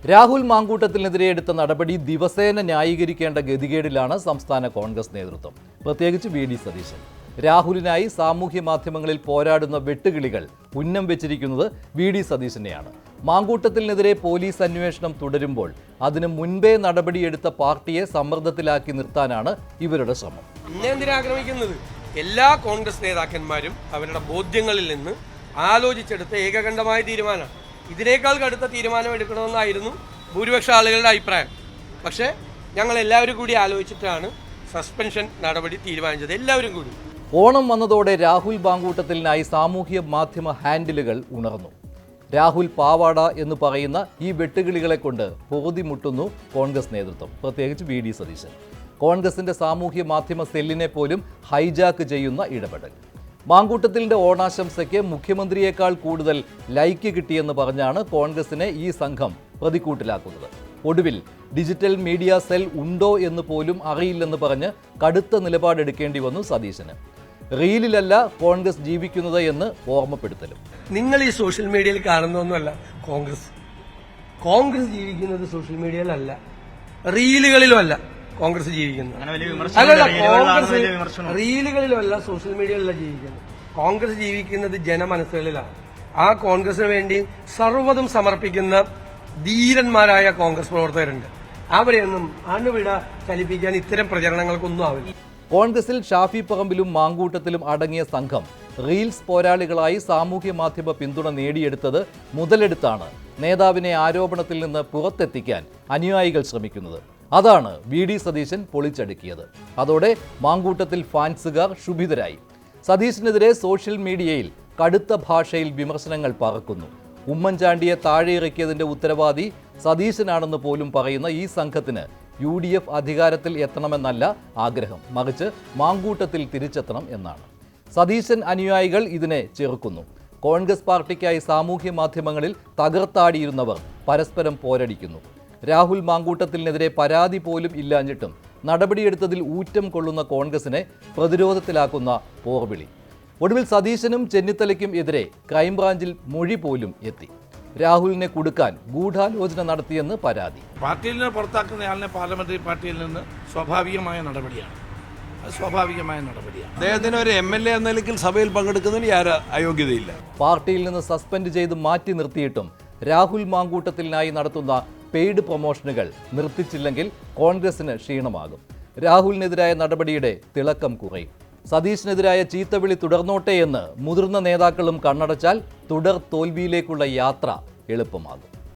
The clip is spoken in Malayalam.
രാഹുൽ മാങ്കൂട്ടത്തിനെതിരെ എടുത്ത നടപടി ദിവസേന ന്യായീകരിക്കേണ്ട ഗതികേടിലാണ് സംസ്ഥാന കോൺഗ്രസ് നേതൃത്വം, പ്രത്യേകിച്ച് വി ഡി സതീശൻ. രാഹുലിനായി സാമൂഹ്യ മാധ്യമങ്ങളിൽ പോരാടുന്ന വെട്ടുകിളികൾ ഉന്നം വെച്ചിരിക്കുന്നത് വി ഡി സതീശനെയാണ്. മാങ്കൂട്ടത്തിനെതിരെ പോലീസ് അന്വേഷണം തുടരുമ്പോൾ അതിന് മുൻപേ നടപടിയെടുത്ത പാർട്ടിയെ സമ്മർദ്ദത്തിലാക്കി നിർത്താനാണ് ഇവരുടെ ശ്രമം. ആക്രമിക്കുന്നത് എല്ലാ കോൺഗ്രസ് നേതാക്കന്മാരും അവരുടെ ബോധ്യങ്ങളിൽ നിന്ന് ആലോചിച്ചെടുത്ത ഏകകണ്ഠമായ തീരുമാനമാണ്. ഇതിനേക്കാൾ കടുത്ത തീരുമാനം എടുക്കണമെന്നായിരുന്നു ഭൂരിപക്ഷ ആളുകളുടെ അഭിപ്രായം. പക്ഷേ ഞങ്ങൾ എല്ലാവരും കൂടി ആലോചിച്ചിട്ടാണ് സസ്പെൻഷൻ നടപടി തീരുമാനിച്ചത്. എല്ലാവരും കൂടി. ഓണം വന്നതോടെ രാഹുൽ മാങ്കൂട്ടത്തിനായി സാമൂഹ്യ മാധ്യമ ഹാൻഡിലുകൾ ഉണർന്നു. രാഹുൽ പാവാട എന്ന് പറയുന്ന ഈ വെട്ടുകിളികളെ കൊണ്ട് പൊറുതിമുട്ടുന്നു കോൺഗ്രസ് നേതൃത്വം, പ്രത്യേകിച്ച് വി ഡി സതീശൻ. കോൺഗ്രസിന്റെ സാമൂഹ്യ മാധ്യമ സെല്ലിനെ പോലും ഹൈജാക്ക് ചെയ്യുന്ന ഇടപെടൽ. മാങ്കൂട്ടത്തിലിന്റെ ഓണാശംസയ്ക്ക് മുഖ്യമന്ത്രിയേക്കാൾ കൂടുതൽ ലൈക്ക് കിട്ടിയെന്ന് പറഞ്ഞാണ് കോൺഗ്രസിനെ ഈ സംഘം പ്രതിക്കൂട്ടിലാക്കുന്നത്. ഒടുവിൽ ഡിജിറ്റൽ മീഡിയ സെൽ ഉണ്ടോ എന്ന് പോലും അറിയില്ലെന്ന് പറഞ്ഞ് കടുത്ത നിലപാടെടുക്കേണ്ടി വന്നു സതീശന്. റീലിലല്ല കോൺഗ്രസ് ജീവിക്കുന്നത് എന്ന് ഓർമ്മപ്പെടുത്തലും. നിങ്ങൾ ഈ സോഷ്യൽ മീഡിയയിൽ കാണുന്നൊന്നുമല്ല കോൺഗ്രസ് ജീവിക്കുന്നത് സോഷ്യൽ മീഡിയയിലല്ല, റീലുകളിലും അല്ല കോൺഗ്രസ് ജീവിക്കുന്നത്. റീലുകളിലും അല്ല, സോഷ്യൽ മീഡിയയിലല്ല ജീവിക്കുന്നത്. കോൺഗ്രസ് ജീവിക്കുന്നത് ജനമനസ്സുകളിലാണ്. ആ കോൺഗ്രസിന് വേണ്ടി സർവ്വതും സമർപ്പിക്കുന്ന ധീരന്മാരായ കോൺഗ്രസ് പ്രവർത്തകരുണ്ട്. അവരെയൊന്നും അണുവിട ചലിപ്പിക്കാൻ ഇത്തരം പ്രചരണങ്ങൾക്കൊന്നും ആവില്ല. കോൺഗ്രസിൽ ഷാഫി പറമ്പിലും മാങ്കൂട്ടത്തിലും അടങ്ങിയ സംഘം റീൽസ് പോരാളികളായി സാമൂഹ്യ മാധ്യമ പിന്തുണ നേടിയെടുത്തത് മുതലെടുത്താണ് നേതാവിനെ ആരോപണത്തിൽ നിന്ന് പുറത്തെത്തിക്കാൻ അനുയായികൾ ശ്രമിക്കുന്നത്. അതാണ് വി ഡി സതീശൻ പൊളിച്ചടുക്കിയത്. അതോടെ മാങ്കൂട്ടത്തിൽ ഫാൻസുകാർ ക്ഷുഭിതരായി. സതീശനെതിരെ സോഷ്യൽ മീഡിയയിൽ കടുത്ത ഭാഷയിൽ വിമർശനങ്ങൾ പറക്കുന്നു. ഉമ്മൻചാണ്ടിയെ താഴെയിറക്കിയതിന്റെ ഉത്തരവാദി സതീശനാണെന്ന് പോലും പറയുന്ന ഈ സംഘത്തിന് UDF അധികാരത്തിൽ എത്തണമെന്നല്ല ആഗ്രഹം, മറിച്ച് മാങ്കൂട്ടത്തിൽ തിരിച്ചെത്തണം എന്നാണ്. സതീശൻ അനുയായികൾ ഇതിനെ ചെറുക്കുന്നു. കോൺഗ്രസ് പാർട്ടിക്കായി സാമൂഹ്യ മാധ്യമങ്ങളിൽ തകർത്താടിയിരുന്നവർ പരസ്പരം പോരടിക്കുന്നു. രാഹുൽ മാങ്കൂട്ടത്തിനെതിരെ പരാതി പോലും ഇല്ലാഞ്ഞിട്ടും നടപടിയെടുത്തതിൽ ഊറ്റം കൊള്ളുന്ന കോൺഗ്രസിനെ പ്രതിരോധത്തിലാക്കുന്ന പോർവിളി. ഒടുവിൽ സതീശനും ചെന്നിത്തലയ്ക്കും എതിരെ ക്രൈംബ്രാഞ്ചിൽ മൊഴി പോലും എത്തി. രാഹുലിനെ കുടുക്കാൻ ഗൂഢാലോചന നടത്തിയെന്ന് പരാതി. പാർട്ടിയിൽ നിന്ന് പുറത്താക്കുന്നയാളിനെ പാർലമെന്ററി പാർട്ടിയിൽ നിന്ന് സ്വാഭാവികമായ നടപടിയാണ്. അദ്ദേഹത്തിന് ഒരു MLA എന്ന നിലയ്ക്ക് സഭയിൽ പങ്കെടുക്കുന്നതിന് യാതൊരു അയോഗ്യതയില്ല. പാർട്ടിയിൽ നിന്ന് സസ്പെൻഡ് ചെയ്ത് മാറ്റി നിർത്തിയിട്ടും രാഹുൽ മാങ്കൂട്ടത്തിനായി നടത്തുന്ന പെയ്ഡ് പ്രൊമോഷനുകൾ നിർത്തിച്ചില്ലെങ്കിൽ കോൺഗ്രസിന് ക്ഷീണമാകും. രാഹുലിനെതിരായ നടപടിയുടെ തിളക്കം കുറയും. സതീശനെതിരായ ചീത്തവിളി തുടർന്നോട്ടെ എന്ന് മുതിർന്ന നേതാക്കളും കണ്ണടച്ചാൽ തുടർ തോൽവിയിലേക്കുള്ള യാത്ര എളുപ്പമാകും.